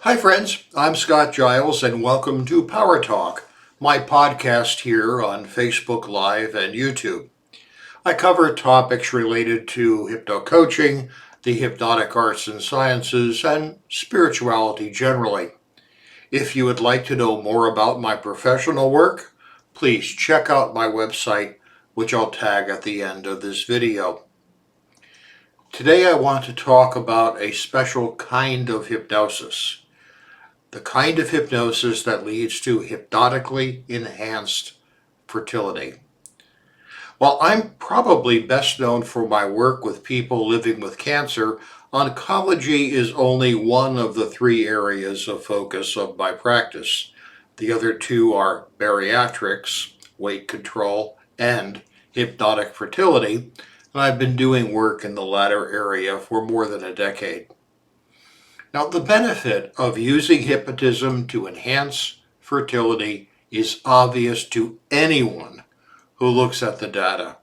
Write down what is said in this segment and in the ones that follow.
Hi friends, I'm Scott Giles and welcome to Power Talk, my podcast here on Facebook Live and YouTube. I cover topics related to hypno-coaching, the hypnotic arts and sciences, and spirituality generally. If you would like to know more about my professional work, please check out my website, which I'll tag at the end of this video. Today I want to talk about a special kind of hypnosis. The kind of hypnosis that leads to hypnotically enhanced fertility. While I'm probably best known for my work with people living with cancer, oncology is only one of the three areas of focus of my practice. The other two are bariatrics, weight control, and hypnotic fertility, and I've been doing work in the latter area for more than a decade. Now, the benefit of using hypnotism to enhance fertility is obvious to anyone who looks at the data.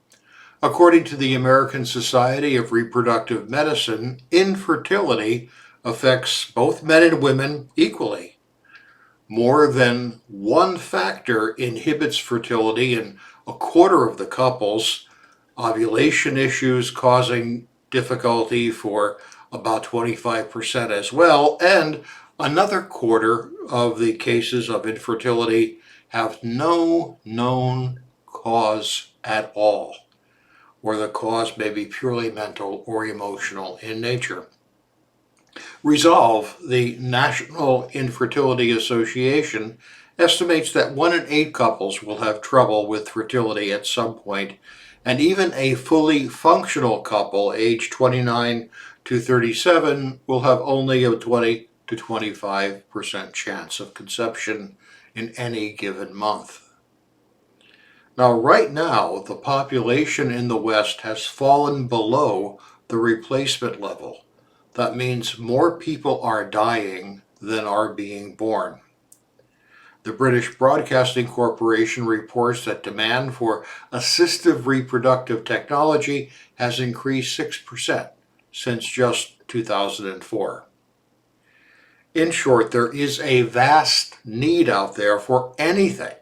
According to the American Society of Reproductive Medicine, infertility affects both men and women equally. More than one factor inhibits fertility in a quarter of the couples, ovulation issues causing difficulty for about 25% as well, and another quarter of the cases of infertility have no known cause at all, or the cause may be purely mental or emotional in nature. Resolve, the National Infertility Association, estimates that 1 in 8 couples will have trouble with fertility at some point, and even a fully functional couple aged 29 to 37 will have only a 20 to 25% chance of conception in any given month. Now, right now, the population in the West has fallen below the replacement level. That means more people are dying than are being born. The British Broadcasting Corporation reports that demand for assistive reproductive technology has increased 6% since just 2004. In short, there is a vast need out there for anything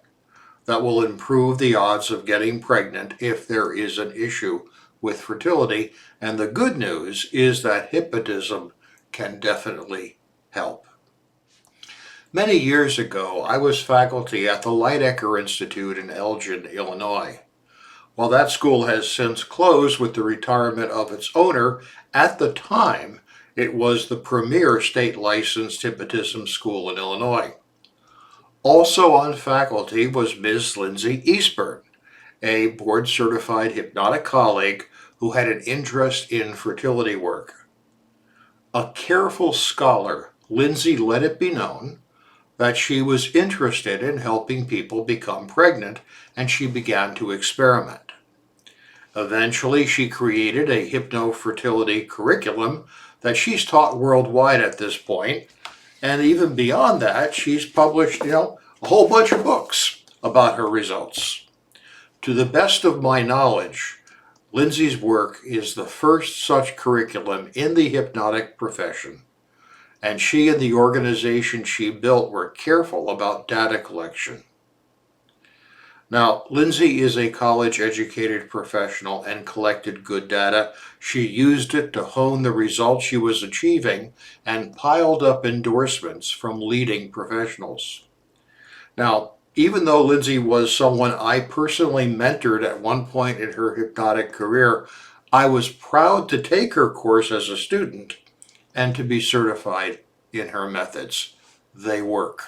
that will improve the odds of getting pregnant if there is an issue with fertility, and the good news is that hypnotism can definitely help. Many years ago, I was faculty at the Lydecker Institute in Elgin, Illinois. While that school has since closed with the retirement of its owner, at the time it was the premier state-licensed hypnotism school in Illinois. Also on faculty was Ms. Lindsay Eastburn, a board-certified hypnotic colleague who had an interest in fertility work. A careful scholar, Lindsay let it be known that she was interested in helping people become pregnant, and she began to experiment. Eventually, she created a hypno-fertility curriculum that she's taught worldwide at this point, and even beyond that, she's published, a whole bunch of books about her results. To the best of my knowledge, Lindsay's work is the first such curriculum in the hypnotic profession, and she and the organization she built were careful about data collection. Now, Lindsay is a college-educated professional and collected good data. She used it to hone the results she was achieving and piled up endorsements from leading professionals. Now, even though Lindsay was someone I personally mentored at one point in her hypnotic career, I was proud to take her course as a student and to be certified in her methods. They work.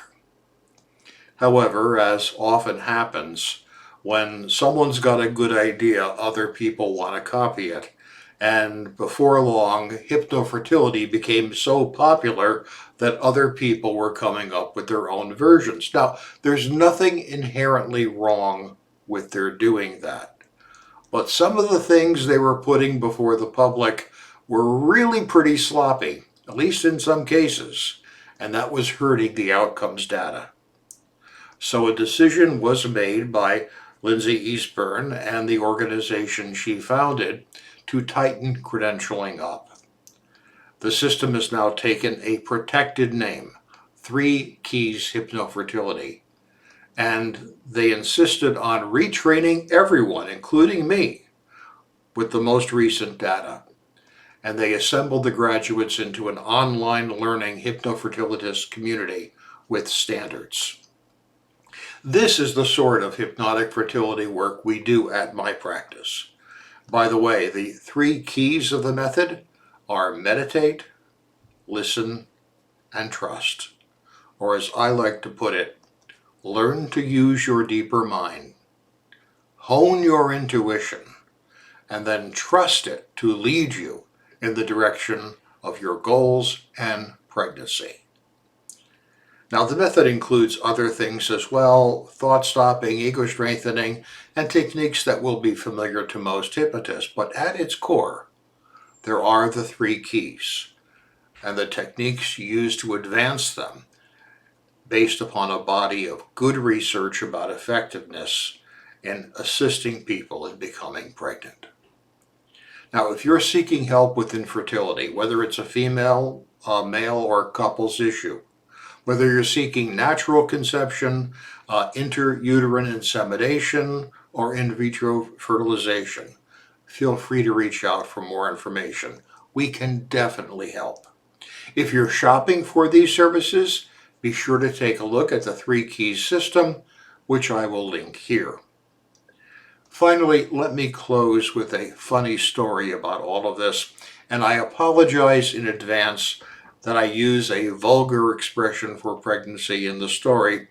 However, as often happens, when someone's got a good idea, other people want to copy it. And before long, hypnofertility became so popular that other people were coming up with their own versions. Now, there's nothing inherently wrong with their doing that. But some of the things they were putting before the public were really pretty sloppy, at least in some cases, and that was hurting the outcomes data. So a decision was made by Lindsay Eastburn and the organization she founded to tighten credentialing up. The system has now taken a protected name, 3 Keys Hypnofertility. And they insisted on retraining everyone, including me, with the most recent data. And they assembled the graduates into an online learning hypnofertilitist community with standards. This is the sort of hypnotic fertility work we do at my practice. By the way, the 3 keys of the method are meditate, listen, and trust. Or as I like to put it, learn to use your deeper mind, hone your intuition, and then trust it to lead you in the direction of your goals and pregnancy. Now, the method includes other things as well: thought stopping, ego strengthening, and techniques that will be familiar to most hypnotists. But at its core, there are the 3 keys and the techniques used to advance them based upon a body of good research about effectiveness in assisting people in becoming pregnant. Now, if you're seeking help with infertility, whether it's a female, male, or couples issue, whether you're seeking natural conception, intrauterine insemination, or in vitro fertilization, feel free to reach out for more information. We can definitely help. If you're shopping for these services, be sure to take a look at the 3 Keys system, which I will link here. Finally, let me close with a funny story about all of this, and I apologize in advance that I use a vulgar expression for pregnancy in the story,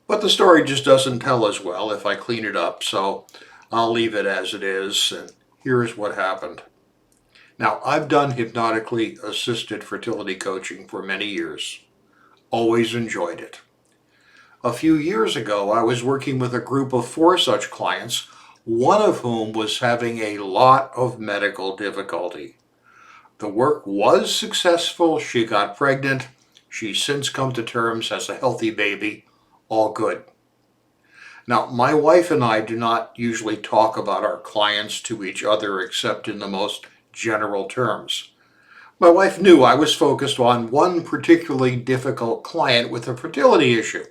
but the story just doesn't tell as well if I clean it up, so I'll leave it as it is, and here's what happened. Now, I've done hypnotically assisted fertility coaching for many years. Always enjoyed it. A few years ago, I was working with a group of 4 such clients, one of whom was having a lot of medical difficulty. The work was successful. She got pregnant. She's since come to terms as a healthy baby. All good. Now, my wife and I do not usually talk about our clients to each other except in the most general terms. My wife knew I was focused on one particularly difficult client with a fertility issue.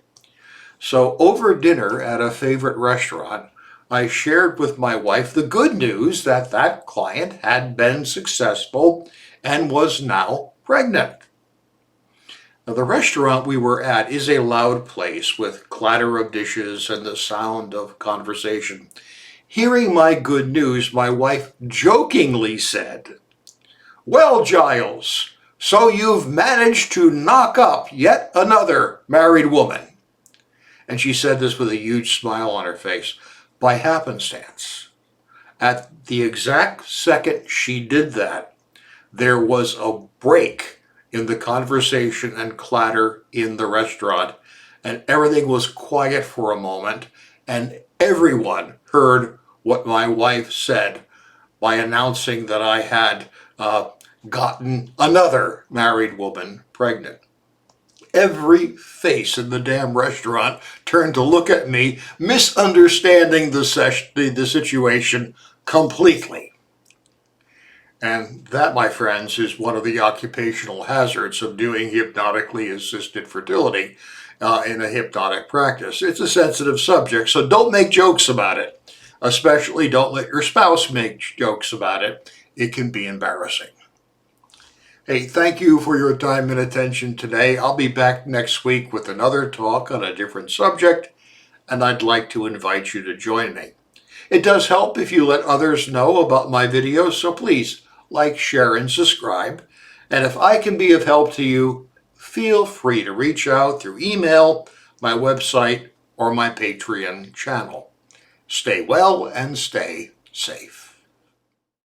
So over dinner at a favorite restaurant, I shared with my wife the good news that that client had been successful and was now pregnant. Now, the restaurant we were at is a loud place with clatter of dishes and the sound of conversation. Hearing my good news, my wife jokingly said, "Well, Giles, so you've managed to knock up yet another married woman." And she said this with a huge smile on her face. By happenstance, at the exact second she did that, there was a break in the conversation and clatter in the restaurant, and everything was quiet for a moment, and everyone heard what my wife said by announcing that I had gotten another married woman pregnant. Every face in the damn restaurant turned to look at me, misunderstanding the situation completely. And that, my friends, is one of the occupational hazards of doing hypnotically assisted fertility in a hypnotic practice. It's a sensitive subject, so don't make jokes about it. Especially don't let your spouse make jokes about it. It can be embarrassing. Hey, thank you for your time and attention today. I'll be back next week with another talk on a different subject, and I'd like to invite you to join me. It does help if you let others know about my videos, so please like, share, and subscribe. And if I can be of help to you, feel free to reach out through email, my website, or my Patreon channel. Stay well and stay safe.